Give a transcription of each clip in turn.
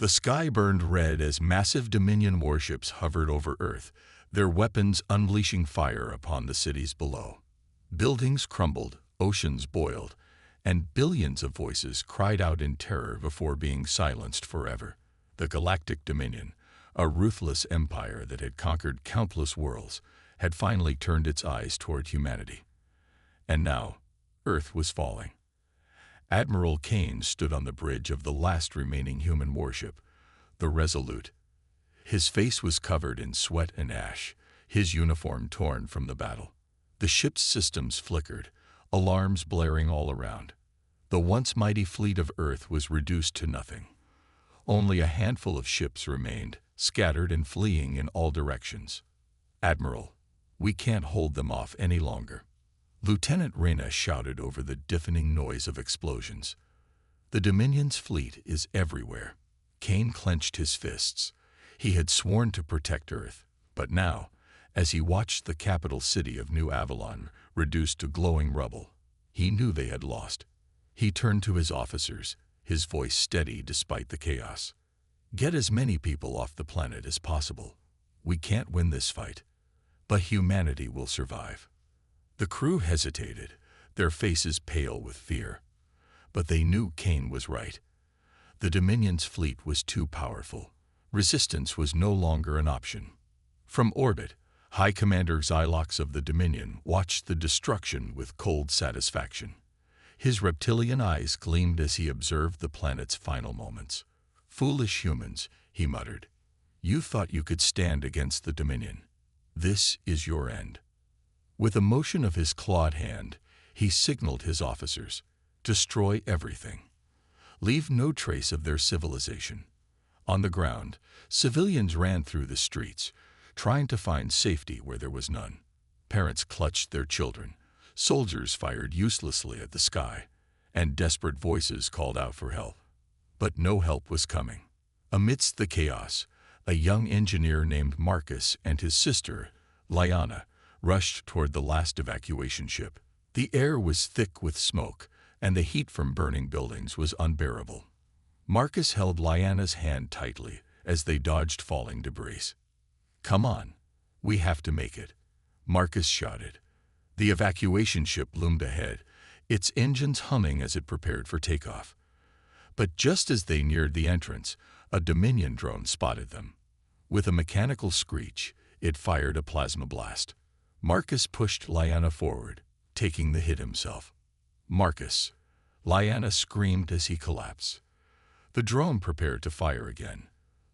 The sky burned red as massive Dominion warships hovered over Earth, their weapons unleashing fire upon the cities below. Buildings crumbled, oceans boiled, and billions of voices cried out in terror before being silenced forever. The Galactic Dominion, a ruthless empire that had conquered countless worlds, had finally turned its eyes toward humanity. And now, Earth was falling. Admiral Kane stood on the bridge of the last remaining human warship, the Resolute. His face was covered in sweat and ash, his uniform torn from the battle. The ship's systems flickered, alarms blaring all around. The once mighty fleet of Earth was reduced to nothing. Only a handful of ships remained, scattered and fleeing in all directions. "Admiral, we can't hold them off any longer," Lieutenant Reyna shouted over the deafening noise of explosions. "The Dominion's fleet is everywhere." Kane clenched his fists. He had sworn to protect Earth, but now, as he watched the capital city of New Avalon reduced to glowing rubble, he knew they had lost. He turned to his officers, his voice steady despite the chaos. "Get as many people off the planet as possible. We can't win this fight, but humanity will survive." The crew hesitated, their faces pale with fear. But they knew Kane was right. The Dominion's fleet was too powerful. Resistance was no longer an option. From orbit, High Commander Xylox of the Dominion watched the destruction with cold satisfaction. His reptilian eyes gleamed as he observed the planet's final moments. "Foolish humans," he muttered. "You thought you could stand against the Dominion. This is your end." With a motion of his clawed hand, he signaled his officers, "Destroy everything. Leave no trace of their civilization." On the ground, civilians ran through the streets, trying to find safety where there was none. Parents clutched their children, soldiers fired uselessly at the sky, and desperate voices called out for help. But no help was coming. Amidst the chaos, a young engineer named Marcus and his sister, Liana, rushed toward the last evacuation ship. The air was thick with smoke, and the heat from burning buildings was unbearable. Marcus held Liana's hand tightly as they dodged falling debris. "Come on, we have to make it," Marcus shouted. The evacuation ship loomed ahead, its engines humming as it prepared for takeoff. But just as they neared the entrance, a Dominion drone spotted them. With a mechanical screech, it fired a plasma blast. Marcus pushed Liana forward, taking the hit himself. "Marcus!" Liana screamed as he collapsed. The drone prepared to fire again,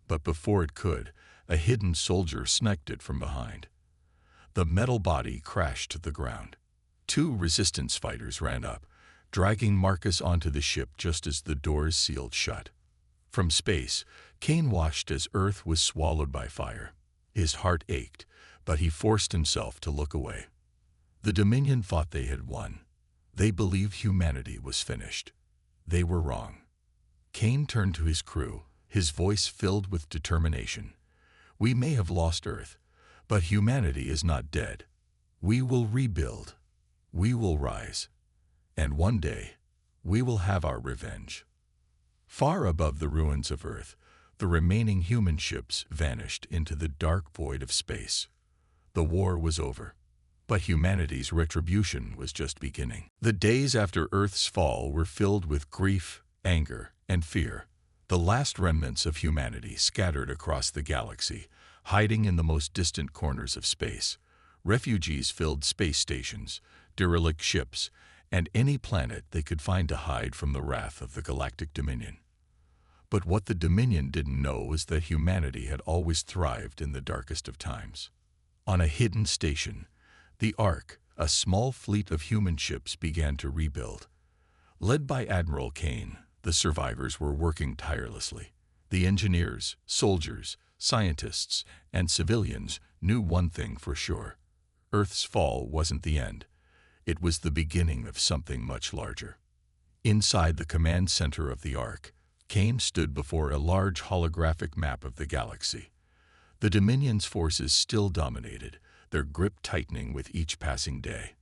but before it could, a hidden soldier sniped it from behind. The metal body crashed to the ground. Two resistance fighters ran up, dragging Marcus onto the ship just as the doors sealed shut. From space, Kane watched as Earth was swallowed by fire. His heart ached, but he forced himself to look away. The Dominion thought they had won. They believed humanity was finished. They were wrong. Kane turned to his crew, his voice filled with determination. "We may have lost Earth, but humanity is not dead. We will rebuild. We will rise. And one day, we will have our revenge." Far above the ruins of Earth, the remaining human ships vanished into the dark void of space. The war was over, but humanity's retribution was just beginning. The days after Earth's fall were filled with grief, anger, and fear. The last remnants of humanity scattered across the galaxy, hiding in the most distant corners of space. Refugees filled space stations, derelict ships, and any planet they could find to hide from the wrath of the Galactic Dominion. But what the Dominion didn't know was that humanity had always thrived in the darkest of times. On a hidden station, the Ark, a small fleet of human ships, began to rebuild. Led by Admiral Kane, the survivors were working tirelessly. The engineers, soldiers, scientists, and civilians knew one thing for sure. Earth's fall wasn't the end. It was the beginning of something much larger. Inside the command center of the Ark, Kane stood before a large holographic map of the galaxy. The Dominion's forces still dominated, their grip tightening with each passing day.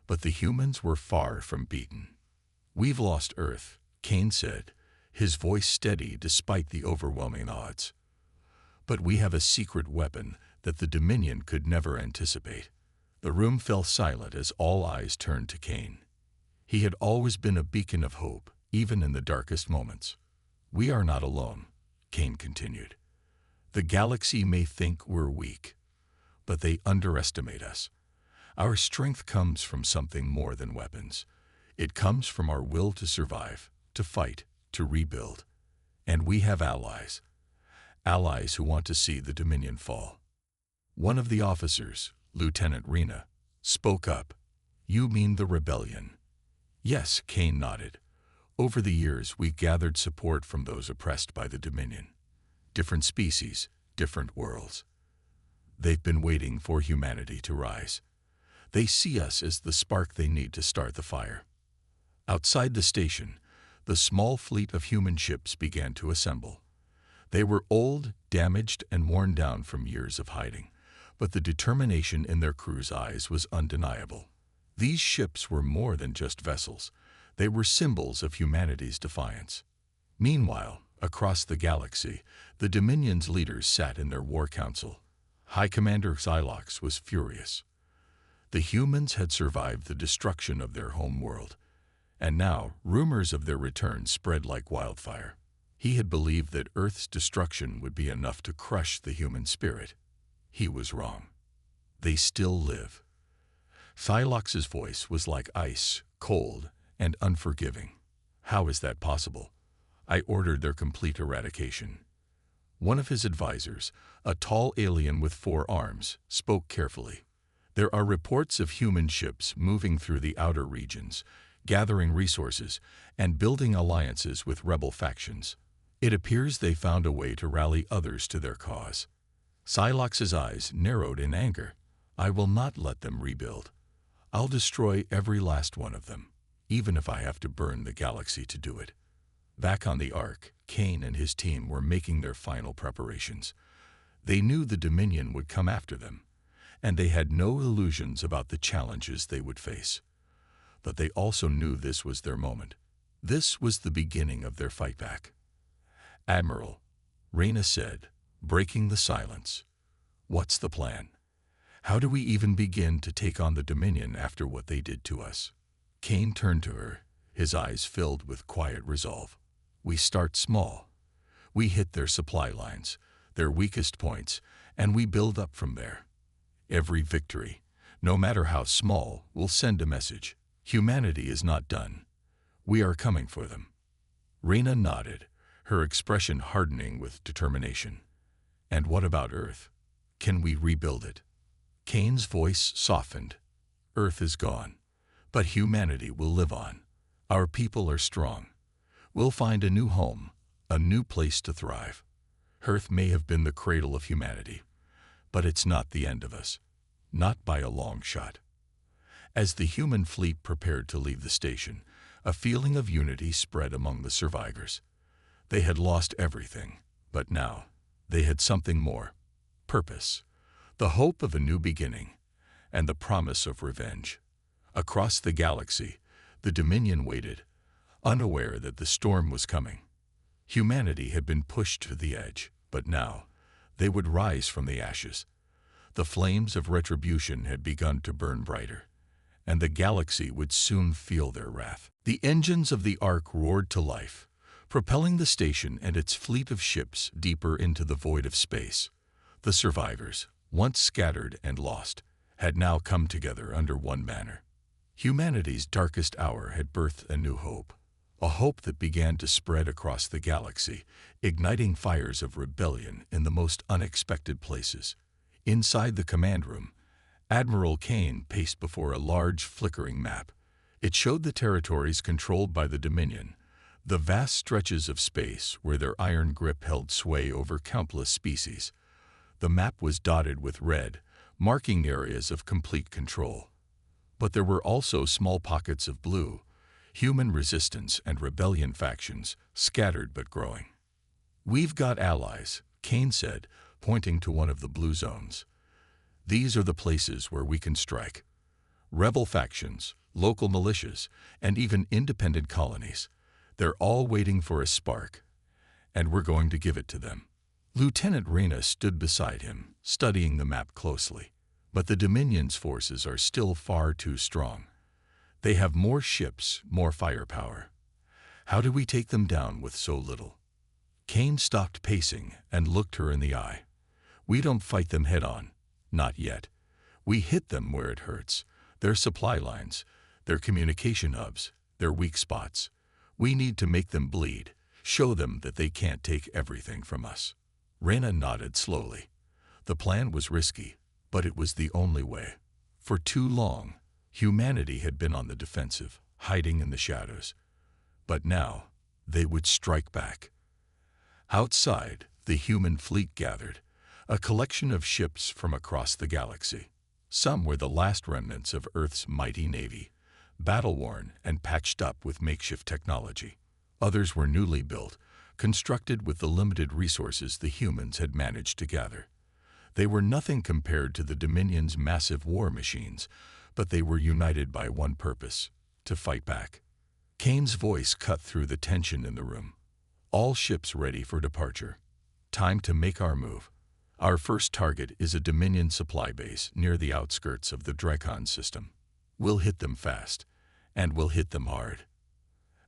But the humans were far from beaten. "We've lost Earth," Kane said, his voice steady despite the overwhelming odds. "But we have a secret weapon that the Dominion could never anticipate." The room fell silent as all eyes turned to Kane. He had always been a beacon of hope, even in the darkest moments. "We are not alone," Kane continued. "The galaxy may think we're weak, but they underestimate us. Our strength comes from something more than weapons. It comes from our will to survive, to fight, to rebuild. And we have allies. Allies who want to see the Dominion fall." One of the officers, Lieutenant Rena, spoke up. "You mean the rebellion?" "Yes," Kane nodded. "Over the years, we gathered support from those oppressed by the Dominion. Different species, different worlds. They've been waiting for humanity to rise. They see us as the spark they need to start the fire." Outside the station, the small fleet of human ships began to assemble. They were old, damaged, and worn down from years of hiding, but the determination in their crews' eyes was undeniable. These ships were more than just vessels. They were symbols of humanity's defiance. Meanwhile, across the galaxy, the Dominion's leaders sat in their war council. High Commander Xylox was furious. The humans had survived the destruction of their home world, and now rumors of their return spread like wildfire. He had believed that Earth's destruction would be enough to crush the human spirit. He was wrong. They still live. Xylox's voice was like ice, cold and unforgiving. "How is that possible? I ordered their complete eradication." One of his advisors, a tall alien with 4 arms, spoke carefully. "There are reports of human ships moving through the outer regions, gathering resources and building alliances with rebel factions. It appears they found a way to rally others to their cause." Xylox's eyes narrowed in anger. "I will not let them rebuild. I'll destroy every last one of them, even if I have to burn the galaxy to do it." Back on the Ark, Kane and his team were making their final preparations. They knew the Dominion would come after them, and they had no illusions about the challenges they would face. But they also knew this was their moment. This was the beginning of their fight back. "Admiral," Rena said, breaking the silence, "what's the plan? How do we even begin to take on the Dominion after what they did to us?" Kane turned to her, his eyes filled with quiet resolve. "We start small. We hit their supply lines, their weakest points, and we build up from there. Every victory, no matter how small, will send a message. Humanity is not done. We are coming for them." Rena nodded, her expression hardening with determination. "And what about Earth? Can we rebuild it?" Kane's voice softened. "Earth is gone, but humanity will live on. Our people are strong. We'll find a new home, a new place to thrive. Earth may have been the cradle of humanity, but it's not the end of us. Not by a long shot." As the human fleet prepared to leave the station, a feeling of unity spread among the survivors. They had lost everything, but now they had something more: purpose, the hope of a new beginning, and the promise of revenge. Across the galaxy, the Dominion waited, unaware that the storm was coming. Humanity had been pushed to the edge, but now they would rise from the ashes. The flames of Retribution had begun to burn brighter, and the galaxy would soon feel their wrath. The engines of the Ark roared to life, propelling the station and its fleet of ships deeper into the void of space. The survivors, once scattered and lost, had now come together under one banner. Humanity's darkest hour had birthed a new hope, a hope that began to spread across the galaxy, igniting fires of rebellion in the most unexpected places. Inside the command room, Admiral Kane paced before a large, flickering map. It showed the territories controlled by the Dominion, the vast stretches of space where their iron grip held sway over countless species. The map was dotted with red, marking areas of complete control. But there were also small pockets of blue, human resistance and rebellion factions, scattered but growing. "We've got allies," Kane said, pointing to one of the blue zones. "These are the places where we can strike. Rebel factions, local militias, and even independent colonies. They're all waiting for a spark, and we're going to give it to them. Lieutenant Reyna stood beside him, studying the map closely. But the Dominion's forces are still far too strong. They have more ships, more firepower. How do we take them down with so little? Kane stopped pacing and looked her in the eye. We don't fight them head-on. Not yet. We hit them where it hurts. Their supply lines, their communication hubs, their weak spots. We need to make them bleed, show them that they can't take everything from us. Reyna nodded slowly. The plan was risky, but it was the only way. For too long, humanity had been on the defensive, hiding in the shadows. But now, they would strike back. Outside, the human fleet gathered, a collection of ships from across the galaxy. Some were the last remnants of Earth's mighty navy, battle-worn and patched up with makeshift technology. Others were newly built, constructed with the limited resources the humans had managed to gather. They were nothing compared to the Dominion's massive war machines, but they were united by one purpose: to fight back. Kane's voice cut through the tension in the room. All ships ready for departure. Time to make our move. Our first target is a Dominion supply base near the outskirts of the Drakon system. We'll hit them fast, and we'll hit them hard.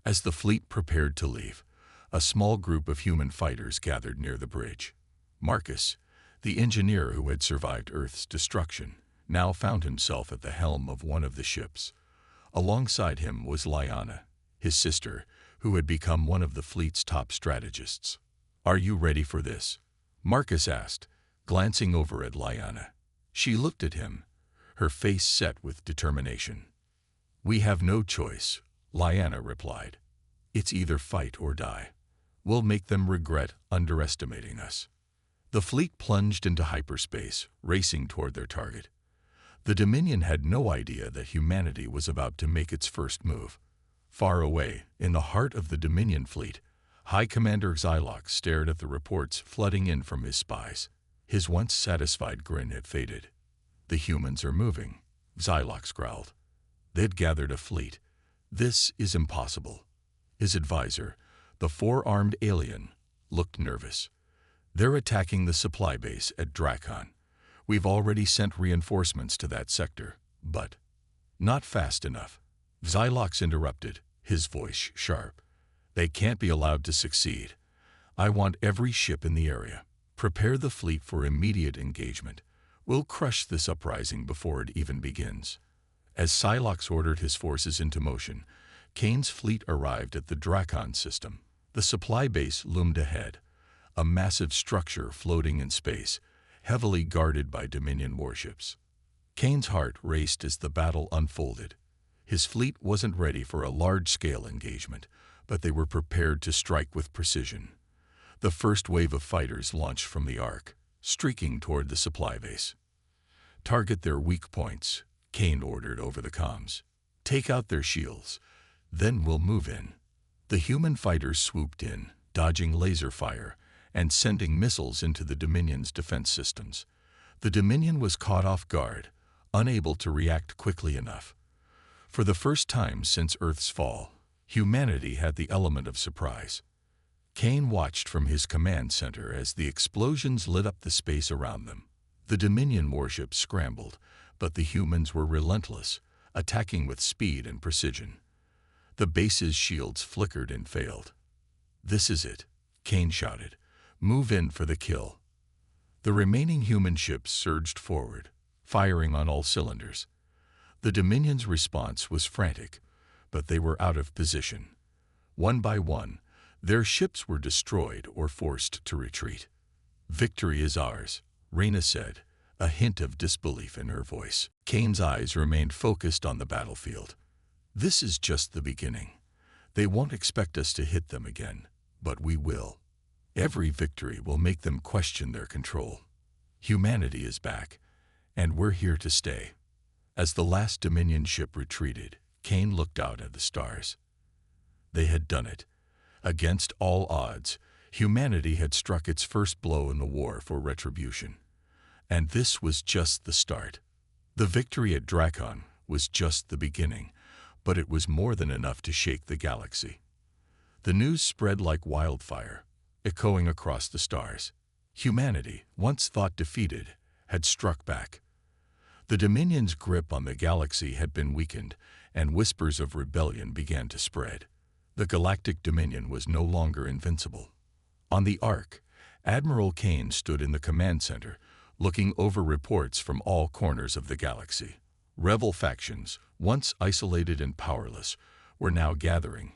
As the fleet prepared to leave, a small group of human fighters gathered near the bridge. Marcus, the engineer who had survived Earth's destruction, now found himself at the helm of one of the ships. Alongside him was Lyanna, his sister, who had become one of the fleet's top strategists. "Are you ready for this?" Marcus asked, glancing over at Lyanna. She looked at him, her face set with determination. "We have no choice," Lyanna replied. "It's either fight or die. We'll make them regret underestimating us." The fleet plunged into hyperspace, racing toward their target. The Dominion had no idea that humanity was about to make its first move. Far away, in the heart of the Dominion fleet, High Commander Xylox stared at the reports flooding in from his spies. His once satisfied grin had faded. "The humans are moving," Xylox growled. "They'd gathered a fleet. This is impossible." His advisor, the four-armed alien, looked nervous. "They're attacking the supply base at Drakon. We've already sent reinforcements to that sector, but—" "Not fast enough," Xylox interrupted, his voice sharp. "They can't be allowed to succeed. I want every ship in the area. Prepare the fleet for immediate engagement. We'll crush this uprising before it even begins." As Xylox ordered his forces into motion, Kane's fleet arrived at the Drakon system. The supply base loomed ahead, a massive structure floating in space, heavily guarded by Dominion warships. Kane's heart raced as the battle unfolded. His fleet wasn't ready for a large-scale engagement, but they were prepared to strike with precision. The first wave of fighters launched from the Ark, streaking toward the supply base. "Target their weak points," Kane ordered over the comms. "Take out their shields. Then we'll move in." The human fighters swooped in, dodging laser fire and sending missiles into the Dominion's defense systems. The Dominion was caught off guard, unable to react quickly enough. For the first time since Earth's fall, humanity had the element of surprise. Kane watched from his command center as the explosions lit up the space around them. The Dominion warships scrambled, but the humans were relentless, attacking with speed and precision. The base's shields flickered and failed. "This is it," Kane shouted. "Move in for the kill." The remaining human ships surged forward, firing on all cylinders. The Dominion's response was frantic, but they were out of position. One by one, their ships were destroyed or forced to retreat. "Victory is ours," Reyna said, a hint of disbelief in her voice. Kane's eyes remained focused on the battlefield. "This is just the beginning. They won't expect us to hit them again, but we will. Every victory will make them question their control. Humanity is back, and we're here to stay." As the last Dominion ship retreated, Kane looked out at the stars. They had done it. Against all odds, humanity had struck its first blow in the war for Retribution. And this was just the start. The victory at Drakon was just the beginning, but it was more than enough to shake the galaxy. The news spread like wildfire, echoing across the stars. Humanity, once thought defeated, had struck back. The Dominion's grip on the galaxy had been weakened, and whispers of rebellion began to spread. The Galactic Dominion was no longer invincible. On the Ark, Admiral Kane stood in the command center, looking over reports from all corners of the galaxy. Rebel factions, once isolated and powerless, were now gathering,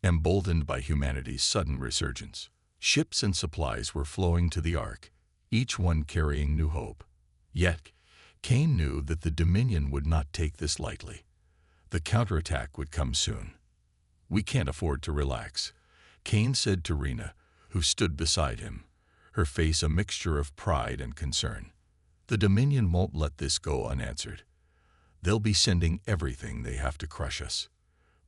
emboldened by humanity's sudden resurgence. Ships and supplies were flowing to the Ark, each one carrying new hope. Yet, Kane knew that the Dominion would not take this lightly. The counterattack would come soon. "We can't afford to relax," Kane said to Rena, who stood beside him, her face a mixture of pride and concern. "The Dominion won't let this go unanswered. They'll be sending everything they have to crush us."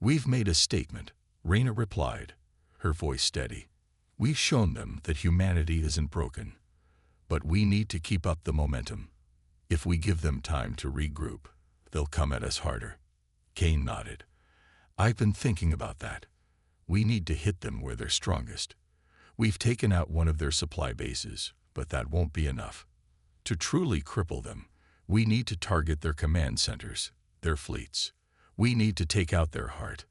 "We've made a statement," Rena replied, her voice steady. "We've shown them that humanity isn't broken, but we need to keep up the momentum. If we give them time to regroup, they'll come at us harder." Kane nodded. "I've been thinking about that. We need to hit them where they're strongest. We've taken out one of their supply bases, but that won't be enough. To truly cripple them, we need to target their command centers, their fleets. We need to take out their heart."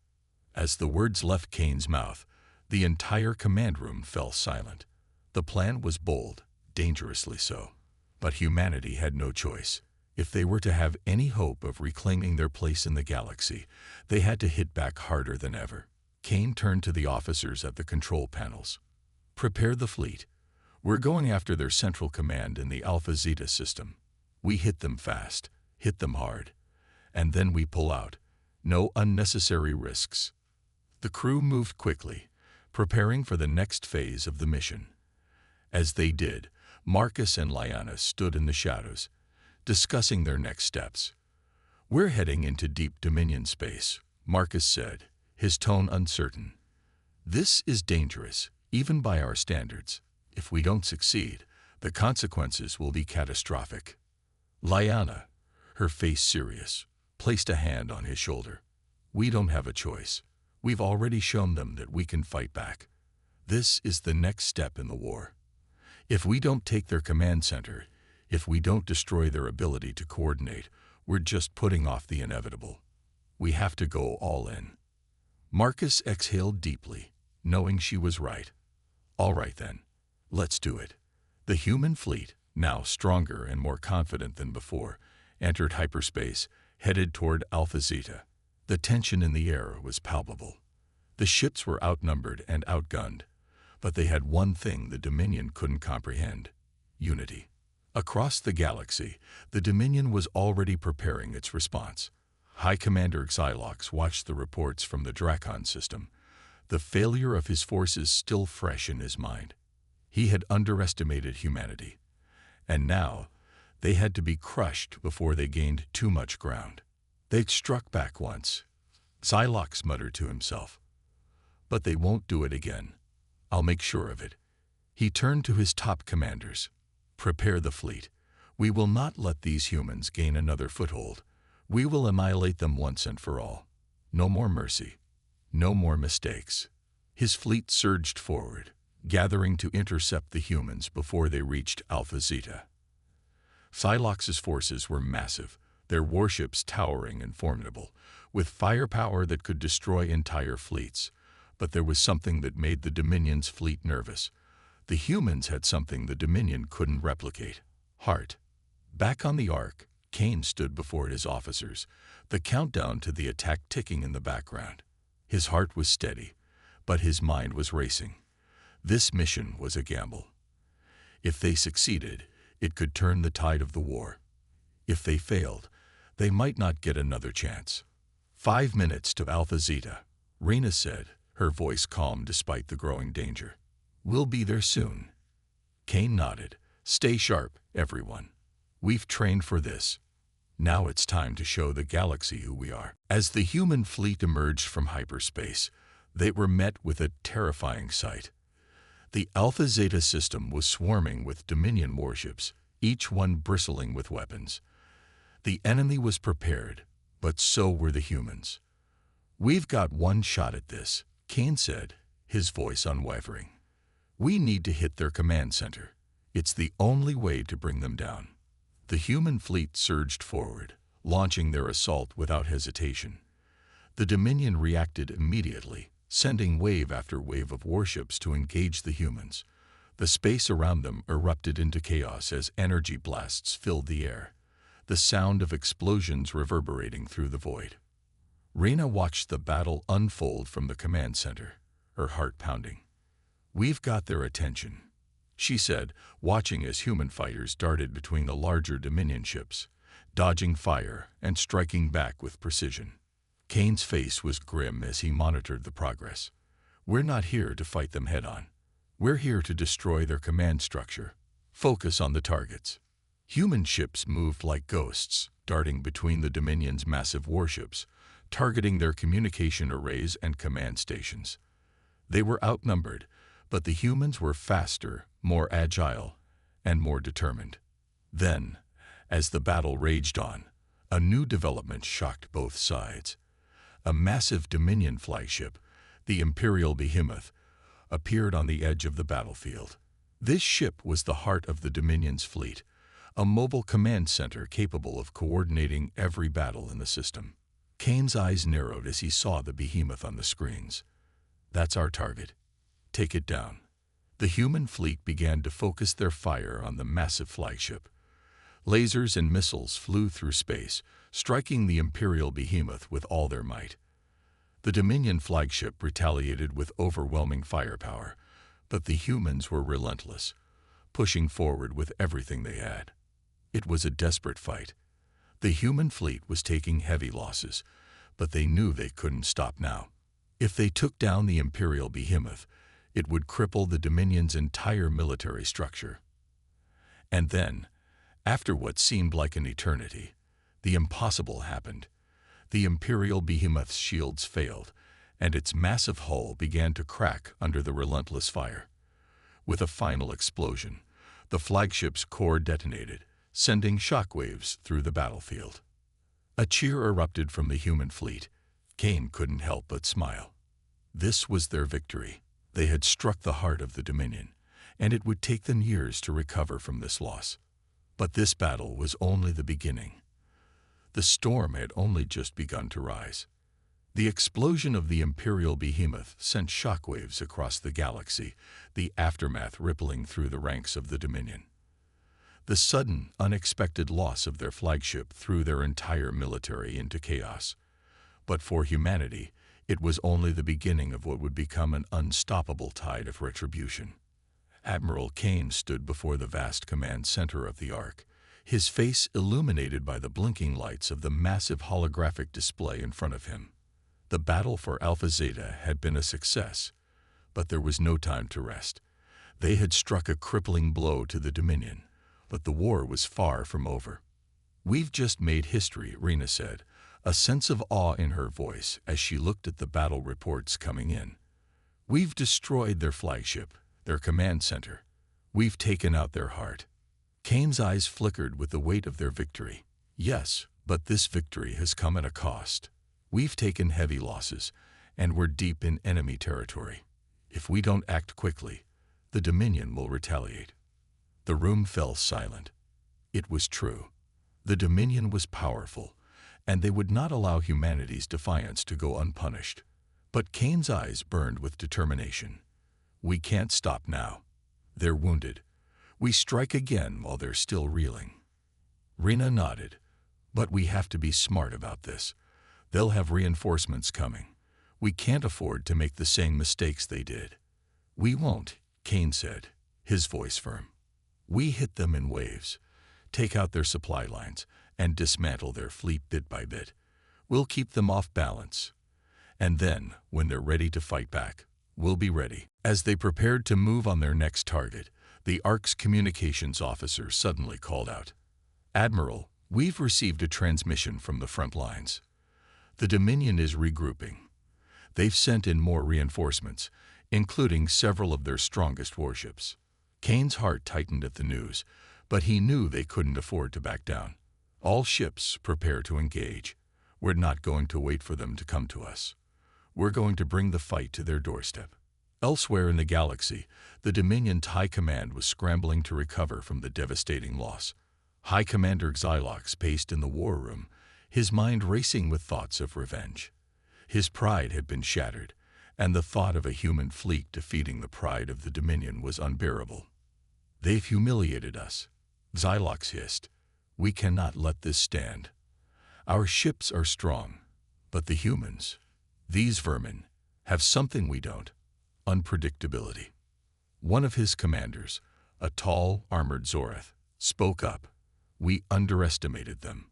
As the words left Kane's mouth, the entire command room fell silent. The plan was bold, dangerously so. But humanity had no choice. If they were to have any hope of reclaiming their place in the galaxy, they had to hit back harder than ever. Kane turned to the officers at the control panels. "Prepare the fleet. We're going after their central command in the Alpha Zeta system. We hit them fast, hit them hard, and then we pull out. No unnecessary risks." The crew moved quickly, preparing for the next phase of the mission. As they did, Marcus and Lyanna stood in the shadows, discussing their next steps. "We're heading into deep Dominion space," Marcus said, his tone uncertain. "This is dangerous, even by our standards. If we don't succeed, the consequences will be catastrophic." Lyanna, her face serious, placed a hand on his shoulder. "We don't have a choice. We've already shown them that we can fight back. This is the next step in the war. If we don't take their command center, if we don't destroy their ability to coordinate, we're just putting off the inevitable. We have to go all in." Marcus exhaled deeply, knowing she was right. "All right then, let's do it." The human fleet, now stronger and more confident than before, entered hyperspace, headed toward Alpha Zeta. The tension in the air was palpable. The ships were outnumbered and outgunned, but they had one thing the Dominion couldn't comprehend: unity. Across the galaxy, the Dominion was already preparing its response. High Commander Xylox watched the reports from the Drakon system, the failure of his forces still fresh in his mind. He had underestimated humanity, and now they had to be crushed before they gained too much ground. "They'd struck back once," Xylox muttered to himself. "But they won't do it again. I'll make sure of it." He turned to his top commanders. "Prepare the fleet. We will not let these humans gain another foothold. We will annihilate them once and for all. No more mercy. No more mistakes." His fleet surged forward, gathering to intercept the humans before they reached Alpha Zeta. Xylox's forces were massive, their warships towering and formidable, with firepower that could destroy entire fleets. But there was something that made the Dominion's fleet nervous. The humans had something the Dominion couldn't replicate: heart. Back on the Ark, Kane stood before his officers, the countdown to the attack ticking in the background. His heart was steady, but his mind was racing. This mission was a gamble. If they succeeded, it could turn the tide of the war. If they failed, they might not get another chance. 5 minutes to Alpha Zeta," Rena said, her voice calm despite the growing danger. "We'll be there soon." Kane nodded. "Stay sharp, everyone. We've trained for this. Now it's time to show the galaxy who we are." As the human fleet emerged from hyperspace, they were met with a terrifying sight. The Alpha Zeta system was swarming with Dominion warships, each one bristling with weapons. The enemy was prepared, but so were the humans. "We've got one shot at this," Kane said, his voice unwavering. "We need to hit their command center. It's the only way to bring them down." The human fleet surged forward, launching their assault without hesitation. The Dominion reacted immediately, sending wave after wave of warships to engage the humans. The space around them erupted into chaos as energy blasts filled the air, the sound of explosions reverberating through the void. Reyna watched the battle unfold from the command center, her heart pounding. "We've got their attention," she said, watching as human fighters darted between the larger Dominion ships, dodging fire and striking back with precision. Kane's face was grim as he monitored the progress. "We're not here to fight them head-on. We're here to destroy their command structure. Focus on the targets." Human ships moved like ghosts, darting between the Dominion's massive warships, targeting their communication arrays and command stations. They were outnumbered, but the humans were faster, more agile, and more determined. Then, as the battle raged on, a new development shocked both sides. A massive Dominion flagship, the Imperial Behemoth, appeared on the edge of the battlefield. This ship was the heart of the Dominion's fleet, a mobile command center capable of coordinating every battle in the system. Kane's eyes narrowed as he saw the behemoth on the screens. "That's our target. Take it down." The human fleet began to focus their fire on the massive flagship. Lasers and missiles flew through space, striking the Imperial Behemoth with all their might. The Dominion flagship retaliated with overwhelming firepower, but the humans were relentless, pushing forward with everything they had. It was a desperate fight. The human fleet was taking heavy losses, but they knew they couldn't stop now. If they took down the Imperial Behemoth, it would cripple the Dominion's entire military structure. And then, after what seemed like an eternity, the impossible happened. The Imperial Behemoth's shields failed, and its massive hull began to crack under the relentless fire. With a final explosion, the flagship's core detonated, sending shockwaves through the battlefield. A cheer erupted from the human fleet. Kane couldn't help but smile. This was their victory. They had struck the heart of the Dominion, and it would take them years to recover from this loss. But this battle was only the beginning. The storm had only just begun to rise. The explosion of the Imperial Behemoth sent shockwaves across the galaxy, the aftermath rippling through the ranks of the Dominion. The sudden, unexpected loss of their flagship threw their entire military into chaos. But for humanity, it was only the beginning of what would become an unstoppable tide of retribution. Admiral Kane stood before the vast command center of the Ark, his face illuminated by the blinking lights of the massive holographic display in front of him. The battle for Alpha Zeta had been a success, but there was no time to rest. They had struck a crippling blow to the Dominion, but the war was far from over. "We've just made history," Reyna said, a sense of awe in her voice as she looked at the battle reports coming in. "We've destroyed their flagship, their command center. We've taken out their heart." Kane's eyes flickered with the weight of their victory. "Yes, but this victory has come at a cost. We've taken heavy losses, and we're deep in enemy territory. If we don't act quickly, the Dominion will retaliate." The room fell silent. It was true. The Dominion was powerful, and they would not allow humanity's defiance to go unpunished. But Kane's eyes burned with determination. "We can't stop now. They're wounded. We strike again while they're still reeling." Reyna nodded. "But we have to be smart about this. They'll have reinforcements coming. We can't afford to make the same mistakes they did." "We won't," Kane said, his voice firm. "We hit them in waves, take out their supply lines, and dismantle their fleet bit by bit. We'll keep them off balance. And then, when they're ready to fight back, we'll be ready." As they prepared to move on their next target, the Ark's communications officer suddenly called out, "Admiral, we've received a transmission from the front lines. The Dominion is regrouping. They've sent in more reinforcements, including several of their strongest warships." Kane's heart tightened at the news, but he knew they couldn't afford to back down. "All ships, prepare to engage. We're not going to wait for them to come to us. We're going to bring the fight to their doorstep." Elsewhere in the galaxy, the Dominion's High Command was scrambling to recover from the devastating loss. High Commander Xylox paced in the war room, his mind racing with thoughts of revenge. His pride had been shattered, and the thought of a human fleet defeating the pride of the Dominion was unbearable. "They've humiliated us," Xylox hissed. "We cannot let this stand. Our ships are strong, but the humans, these vermin, have something we don't: unpredictability." One of his commanders, a tall, armored Zorath, spoke up. "We underestimated them.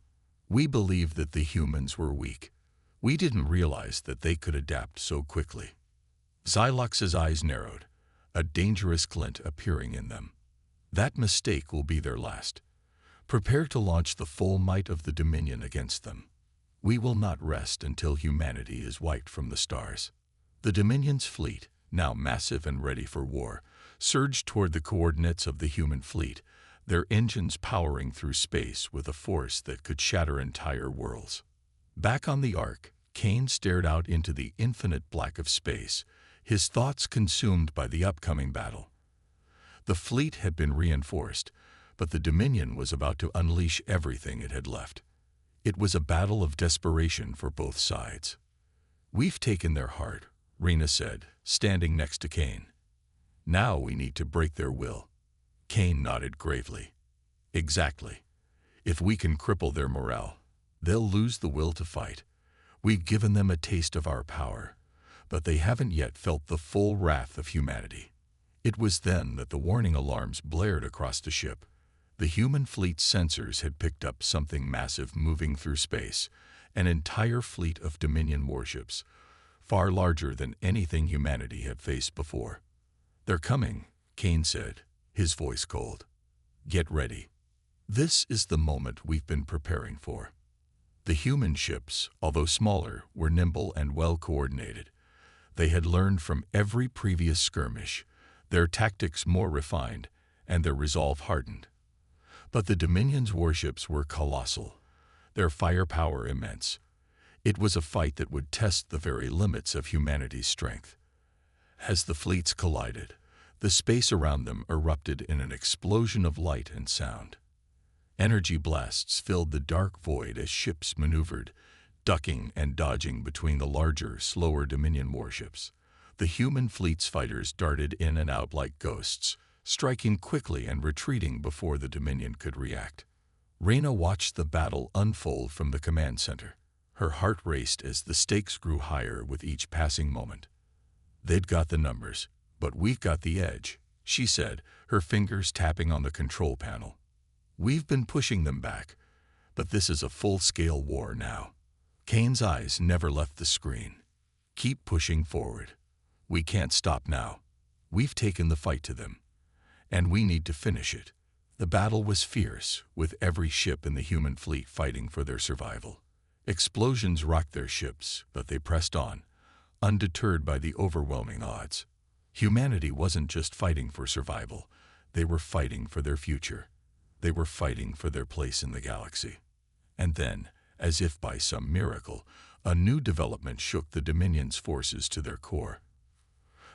We believed that the humans were weak. We didn't realize that they could adapt so quickly." Xylox's eyes narrowed, a dangerous glint appearing in them. "That mistake will be their last. Prepare to launch the full might of the Dominion against them. We will not rest until humanity is wiped from the stars." The Dominion's fleet, now massive and ready for war, surged toward the coordinates of the human fleet, their engines powering through space with a force that could shatter entire worlds. Back on the Ark, Kane stared out into the infinite black of space, his thoughts consumed by the upcoming battle. The fleet had been reinforced, but the Dominion was about to unleash everything it had left. It was a battle of desperation for both sides. "We've taken their heart," Rena said, standing next to Kane. "Now we need to break their will." Kane nodded gravely. "Exactly. If we can cripple their morale, they'll lose the will to fight. We've given them a taste of our power, but they haven't yet felt the full wrath of humanity." It was then that the warning alarms blared across the ship. The human fleet's sensors had picked up something massive moving through space, an entire fleet of Dominion warships, far larger than anything humanity had faced before. "They're coming," Kane said, his voice cold. "Get ready. This is the moment we've been preparing for." The human ships, although smaller, were nimble and well-coordinated. They had learned from every previous skirmish, their tactics more refined, and their resolve hardened. But the Dominion's warships were colossal, their firepower immense. It was a fight that would test the very limits of humanity's strength. As the fleets collided, the space around them erupted in an explosion of light and sound. Energy blasts filled the dark void as ships maneuvered, ducking and dodging between the larger, slower Dominion warships. The human fleet's fighters darted in and out like ghosts, striking quickly and retreating before the Dominion could react. Rena watched the battle unfold from the command center. Her heart raced as the stakes grew higher with each passing moment. "They've got the numbers, but we've got the edge," she said, her fingers tapping on the control panel. "We've been pushing them back, but this is a full-scale war now." Kane's eyes never left the screen. "Keep pushing forward. We can't stop now. We've taken the fight to them, and we need to finish it." The battle was fierce, with every ship in the human fleet fighting for their survival. Explosions rocked their ships, but they pressed on, undeterred by the overwhelming odds. Humanity wasn't just fighting for survival. They were fighting for their future. They were fighting for their place in the galaxy. And then, as if by some miracle, a new development shook the Dominion's forces to their core.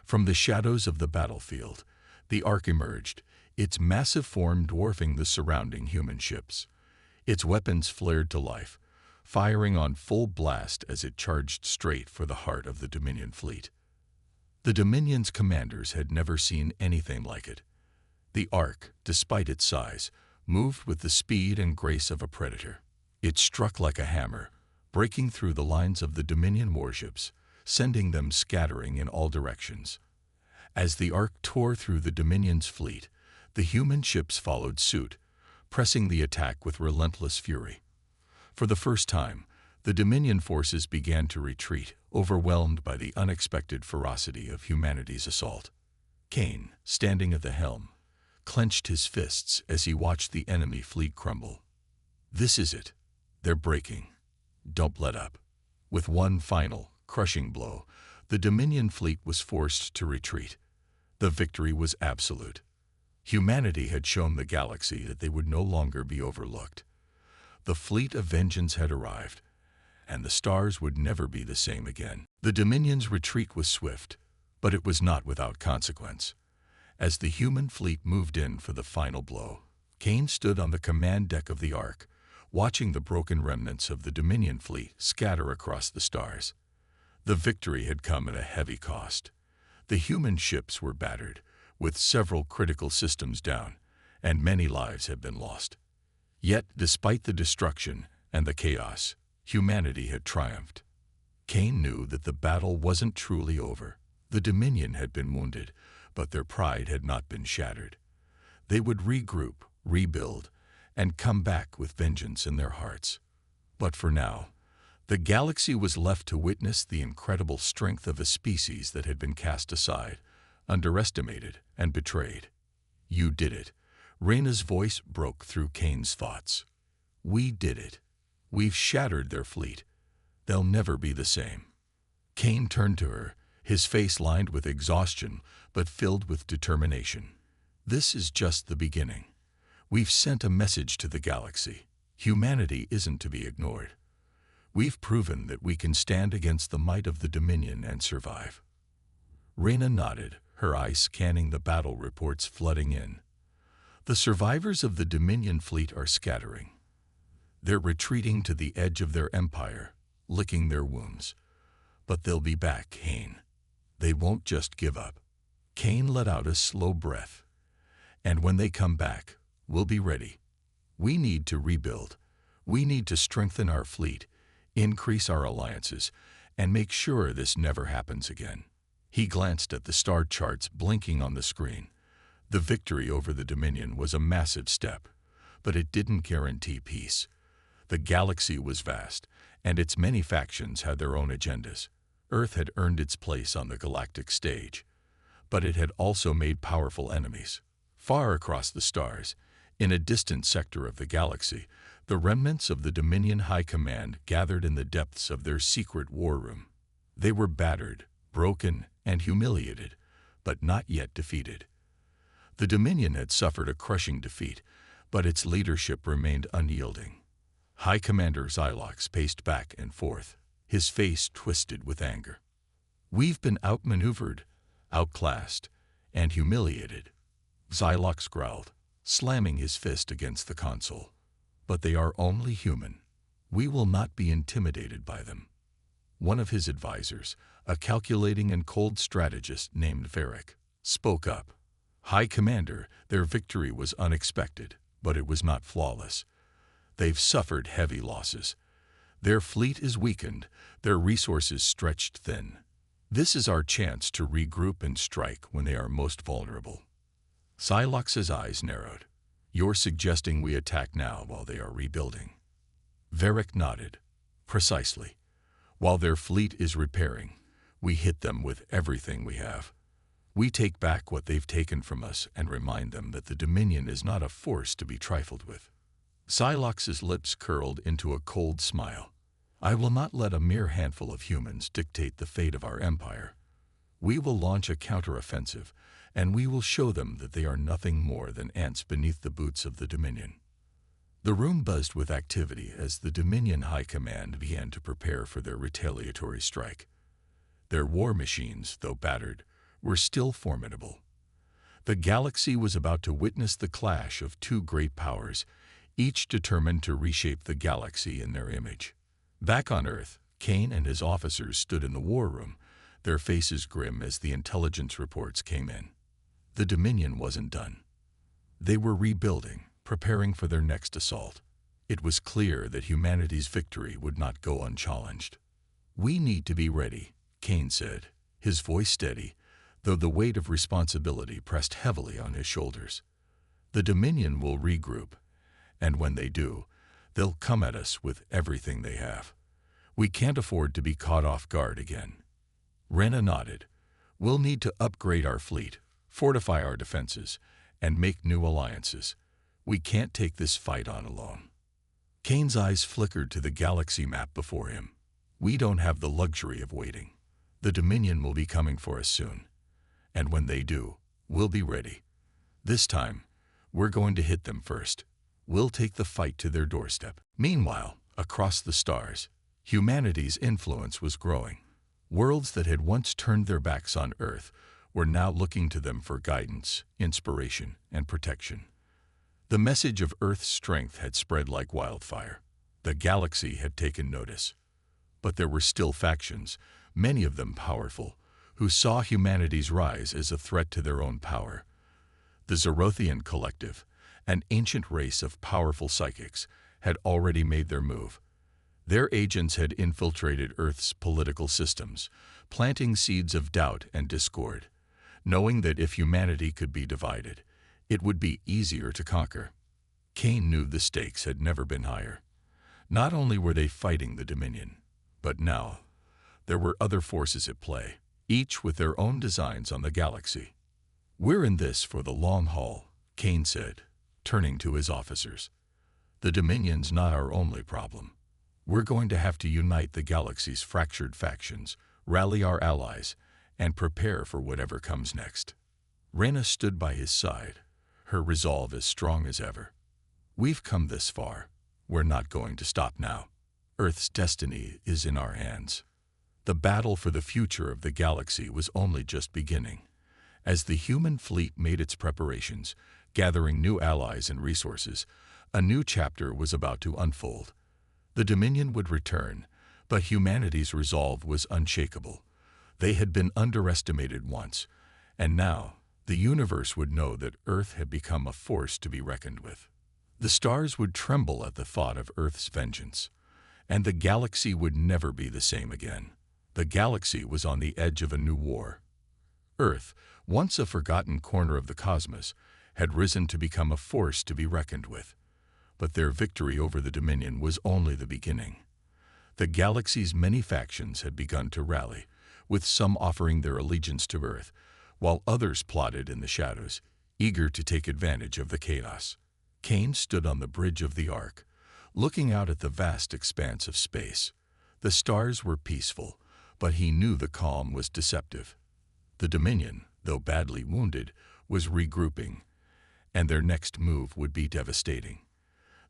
From the shadows of the battlefield, the Ark emerged, its massive form dwarfing the surrounding human ships. Its weapons flared to life, firing on full blast as it charged straight for the heart of the Dominion fleet. The Dominion's commanders had never seen anything like it. The Ark, despite its size, moved with the speed and grace of a predator. It struck like a hammer, breaking through the lines of the Dominion warships, sending them scattering in all directions. As the Ark tore through the Dominion's fleet, the human ships followed suit, pressing the attack with relentless fury. For the first time, the Dominion forces began to retreat, overwhelmed by the unexpected ferocity of humanity's assault. Kane, standing at the helm, clenched his fists as he watched the enemy fleet crumble. "This is it. They're breaking. Don't let up." With one final, crushing blow, the Dominion fleet was forced to retreat. The victory was absolute. Humanity had shown the galaxy that they would no longer be overlooked. The fleet of vengeance had arrived, and the stars would never be the same again. The Dominion's retreat was swift, But it was not without consequence. As the human fleet moved in for the final blow, Kane stood on the command deck of the Ark, watching the broken remnants of the Dominion fleet scatter across the stars. The victory had come at a heavy cost. The human ships were battered, with several critical systems down, and many lives had been lost. Yet, despite the destruction and the chaos, humanity had triumphed. Kane knew that the battle wasn't truly over. The Dominion had been wounded, but their pride had not been shattered. They would regroup, rebuild, and come back with vengeance in their hearts. But for now, the galaxy was left to witness the incredible strength of a species that had been cast aside, underestimated, and betrayed. "You did it." Reyna's voice broke through Kane's thoughts. "We did it. We've shattered their fleet. They'll never be the same." Kane turned to her, his face lined with exhaustion but filled with determination. "This is just the beginning. We've sent a message to the galaxy. Humanity isn't to be ignored. We've proven that we can stand against the might of the Dominion and survive." Reyna nodded, her eyes scanning the battle reports flooding in. "The survivors of the Dominion fleet are scattering. They're retreating to the edge of their empire, licking their wounds. But they'll be back, Kane. They won't just give up." Kane let out a slow breath. "And when they come back, we'll be ready. We need to rebuild. We need to strengthen our fleet, increase our alliances, and make sure this never happens again." He glanced at the star charts blinking on the screen. The victory over the Dominion was a massive step, but it didn't guarantee peace. The galaxy was vast, and its many factions had their own agendas. Earth had earned its place on the galactic stage, but it had also made powerful enemies. Far across the stars, in a distant sector of the galaxy, the remnants of the Dominion High Command gathered in the depths of their secret war room. They were battered, broken, and humiliated, but not yet defeated. The Dominion had suffered a crushing defeat, but its leadership remained unyielding. High Commander Xylox paced back and forth, his face twisted with anger. "We've been outmaneuvered, outclassed, and humiliated," Xylox growled, slamming his fist against the console. "But they are only human. We will not be intimidated by them." One of his advisors, a calculating and cold strategist named Varric, spoke up. "High Commander, their victory was unexpected, but it was not flawless. They've suffered heavy losses. Their fleet is weakened, their resources stretched thin. This is our chance to regroup and strike when they are most vulnerable." Xylox's eyes narrowed. "You're suggesting we attack now while they are rebuilding?" Varric nodded. "Precisely. While their fleet is repairing, we hit them with everything we have. We take back what they've taken from us and remind them that the Dominion is not a force to be trifled with." Xylox's lips curled into a cold smile. "I will not let a mere handful of humans dictate the fate of our empire. We will launch a counteroffensive, and we will show them that they are nothing more than ants beneath the boots of the Dominion." The room buzzed with activity as the Dominion High Command began to prepare for their retaliatory strike. Their war machines, though battered, were still formidable. The galaxy was about to witness the clash of two great powers, each determined to reshape the galaxy in their image. Back on Earth, Kane and his officers stood in the war room, their faces grim as the intelligence reports came in. The Dominion wasn't done. They were rebuilding, preparing for their next assault. It was clear that humanity's victory would not go unchallenged. "We need to be ready," Kane said, his voice steady, though the weight of responsibility pressed heavily on his shoulders. "The Dominion will regroup, and when they do, they'll come at us with everything they have. We can't afford to be caught off guard again." Reyna nodded. "We'll need to upgrade our fleet, fortify our defenses, and make new alliances. We can't take this fight on alone." Kane's eyes flickered to the galaxy map before him. "We don't have the luxury of waiting. The Dominion will be coming for us soon. And when they do, we'll be ready. This time, we're going to hit them first. We'll take the fight to their doorstep." Meanwhile, across the stars, humanity's influence was growing. Worlds that had once turned their backs on Earth were now looking to them for guidance, inspiration, and protection. The message of Earth's strength had spread like wildfire. The galaxy had taken notice. But there were still factions, many of them powerful, who saw humanity's rise as a threat to their own power. The Zerothian Collective, an ancient race of powerful psychics, had already made their move. Their agents had infiltrated Earth's political systems, planting seeds of doubt and discord, knowing that if humanity could be divided, it would be easier to conquer. Cain knew the stakes had never been higher. Not only were they fighting the Dominion, but now there were other forces at play, each with their own designs on the galaxy. "We're in this for the long haul," Cain said, turning to his officers. "The Dominion's not our only problem. We're going to have to unite the galaxy's fractured factions, rally our allies, and prepare for whatever comes next." Reyna stood by his side, her resolve as strong as ever. "We've come this far. We're not going to stop now. Earth's destiny is in our hands." The battle for the future of the galaxy was only just beginning. As the human fleet made its preparations, gathering new allies and resources, a new chapter was about to unfold. The Dominion would return, but humanity's resolve was unshakable. They had been underestimated once, and now the universe would know that Earth had become a force to be reckoned with. The stars would tremble at the thought of Earth's vengeance, and the galaxy would never be the same again. The galaxy was on the edge of a new war. Earth, once a forgotten corner of the cosmos, had risen to become a force to be reckoned with. But their victory over the Dominion was only the beginning. The galaxy's many factions had begun to rally, with some offering their allegiance to Earth, while others plotted in the shadows, eager to take advantage of the chaos. Cain stood on the bridge of the Ark, looking out at the vast expanse of space. The stars were peaceful, but he knew the calm was deceptive. The Dominion, though badly wounded, was regrouping, and their next move would be devastating.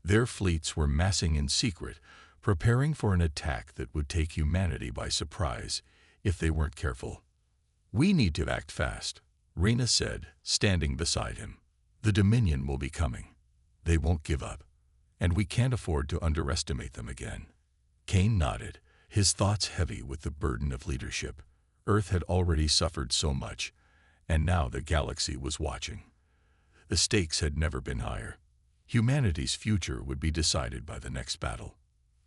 Their fleets were massing in secret, preparing for an attack that would take humanity by surprise if they weren't careful. "We need to act fast," Reyna said, standing beside him. "The Dominion will be coming. They won't give up, and we can't afford to underestimate them again." Cain nodded, his thoughts heavy with the burden of leadership. Earth had already suffered so much, and now the galaxy was watching. The stakes had never been higher. Humanity's future would be decided by the next battle.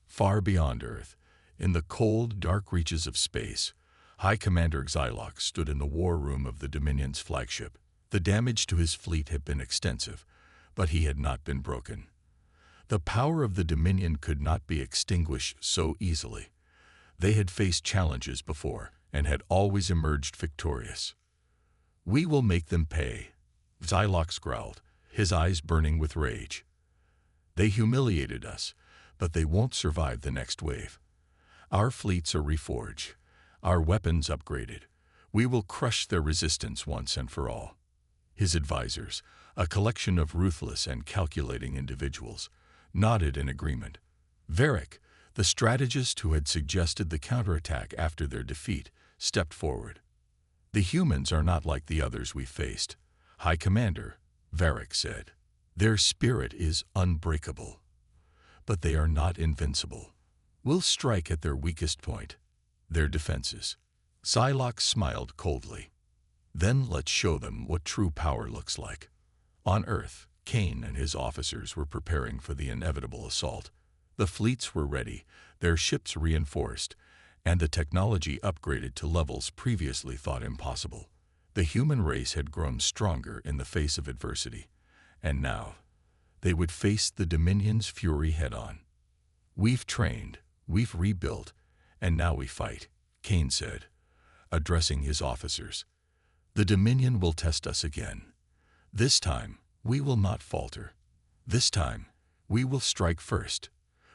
Far beyond Earth, in the cold, dark reaches of space, High Commander Xylox stood in the war room of the Dominion's flagship. The damage to his fleet had been extensive, but he had not been broken. The power of the Dominion could not be extinguished so easily. They had faced challenges before and had always emerged victorious. "We will make them pay," Xylox growled, his eyes burning with rage. "They humiliated us, but they won't survive the next wave. Our fleets are reforged, our weapons upgraded. We will crush their resistance once and for all." His advisors, a collection of ruthless and calculating individuals, nodded in agreement. Varric, the strategist who had suggested the counterattack after their defeat, stepped forward. "The humans are not like the others we faced, High Commander," Varric said. "Their spirit is unbreakable, but they are not invincible. We'll strike at their weakest point, their defenses." Xylox smiled coldly. "Then let's show them what true power looks like." On Earth, Cain and his officers were preparing for the inevitable assault. The fleets were ready, their ships reinforced, and the technology upgraded to levels previously thought impossible. The human race had grown stronger in the face of adversity, and now they would face the Dominion's fury head-on. "We've trained, we've rebuilt, and now we fight," Cain said, addressing his officers. "The Dominion will test us again. This time, we will not falter. This time, we will strike first.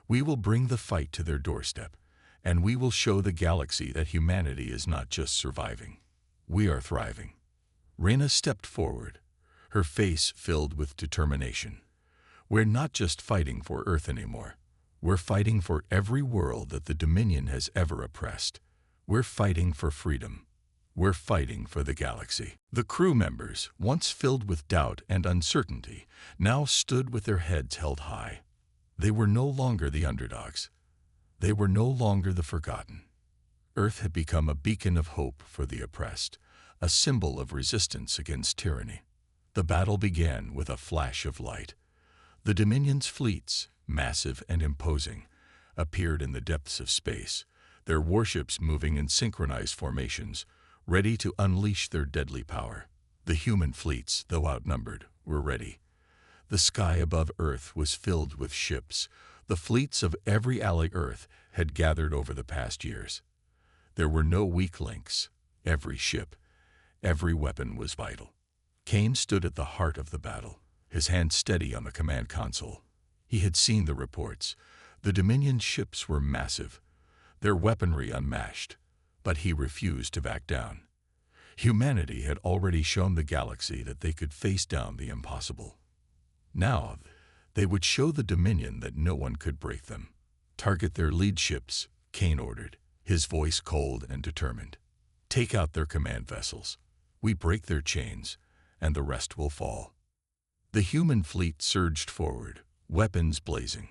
We will bring the fight to their doorstep, and we will show the galaxy that humanity is not just surviving. We are thriving." Reyna stepped forward, her face filled with determination. "We're not just fighting for Earth anymore. We're fighting for every world that the Dominion has ever oppressed. We're fighting for freedom. We're fighting for the galaxy. The crew members, once filled with doubt and uncertainty, now stood with their heads held high. They were no longer the underdogs. They were no longer the forgotten. Earth had become a beacon of hope for the oppressed, a symbol of resistance against tyranny. The battle began with a flash of light. The Dominion's fleets, massive and imposing, appeared in the depths of space, their warships moving in synchronized formations, ready to unleash their deadly power. The human fleets, though outnumbered, were ready. The sky above Earth was filled with ships. The fleets of every ally Earth had gathered over the past years. There were no weak links. Every ship, every weapon was vital. Kane stood at the heart of the battle, his hand steady on the command console. He had seen the reports. The Dominion ships were massive, their weaponry unmatched, but he refused to back down. Humanity had already shown the galaxy that they could face down the impossible. Now, they would show the Dominion that no one could break them. Target their lead ships, Kane ordered, his voice cold and determined. Take out their command vessels. We break their chains, and the rest will fall. The human fleet surged forward, weapons blazing.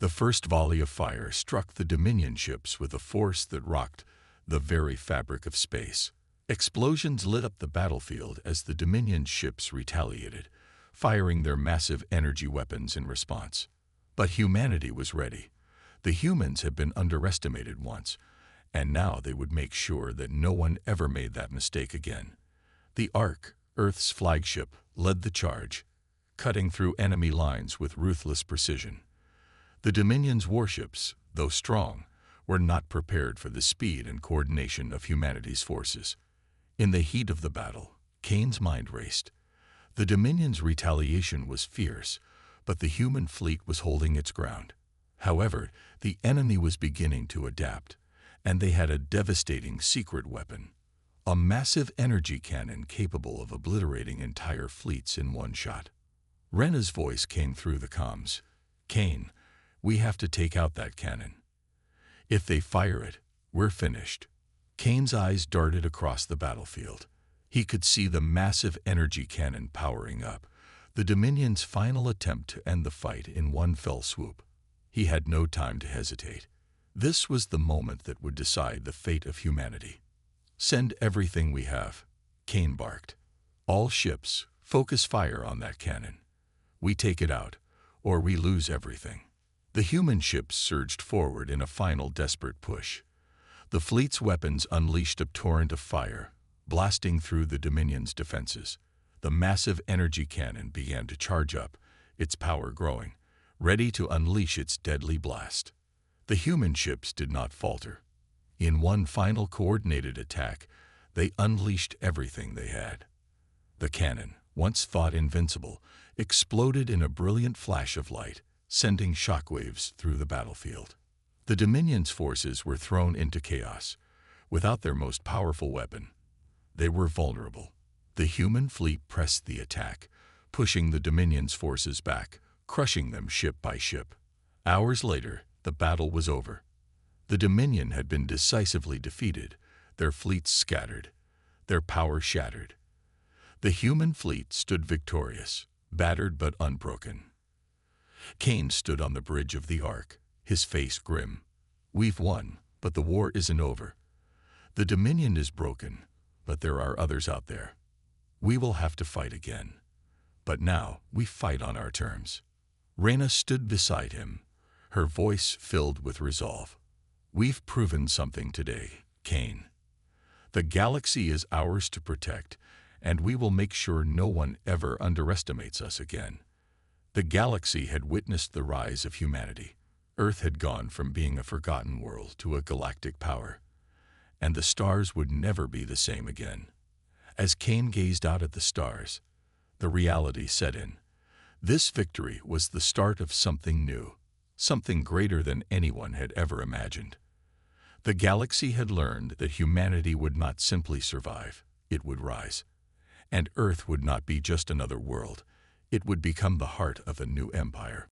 The first volley of fire struck the Dominion ships with a force that rocked the very fabric of space. Explosions lit up the battlefield as the Dominion ships retaliated, firing their massive energy weapons in response. But humanity was ready. The humans had been underestimated once, and now they would make sure that no one ever made that mistake again. The Ark, Earth's flagship, led the charge, cutting through enemy lines with ruthless precision. The Dominion's warships, though strong, were not prepared for the speed and coordination of humanity's forces. In the heat of the battle, Kane's mind raced. The Dominion's retaliation was fierce, but the human fleet was holding its ground. However, the enemy was beginning to adapt, and they had a devastating secret weapon. A massive energy cannon capable of obliterating entire fleets in one shot. Rena's voice came through the comms. Kane, we have to take out that cannon. If they fire it, we're finished. Kane's eyes darted across the battlefield. He could see the massive energy cannon powering up, the Dominion's final attempt to end the fight in one fell swoop. He had no time to hesitate. This was the moment that would decide the fate of humanity. Send everything we have, Kane barked. All ships, focus fire on that cannon. We take it out, or we lose everything. The human ships surged forward in a final desperate push. The fleet's weapons unleashed a torrent of fire, blasting through the Dominion's defenses. The massive energy cannon began to charge up, its power growing, ready to unleash its deadly blast. The human ships did not falter. In one final coordinated attack, they unleashed everything they had. The cannon, once thought invincible, exploded in a brilliant flash of light, sending shockwaves through the battlefield. The Dominion's forces were thrown into chaos. Without their most powerful weapon, they were vulnerable. The human fleet pressed the attack, pushing the Dominion's forces back, crushing them ship by ship. Hours later, the battle was over. The Dominion had been decisively defeated, their fleets scattered, their power shattered. The human fleet stood victorious, battered but unbroken. Kane stood on the bridge of the Ark, his face grim. We've won, but the war isn't over. The Dominion is broken, but there are others out there. We will have to fight again. But now we fight on our terms. Rena stood beside him, her voice filled with resolve. We've proven something today, Kane. The galaxy is ours to protect, and we will make sure no one ever underestimates us again. The galaxy had witnessed the rise of humanity. Earth had gone from being a forgotten world to a galactic power, and the stars would never be the same again. As Kane gazed out at the stars, the reality set in. This victory was the start of something new, something greater than anyone had ever imagined. The galaxy had learned that humanity would not simply survive, it would rise. And Earth would not be just another world, it would become the heart of a new empire.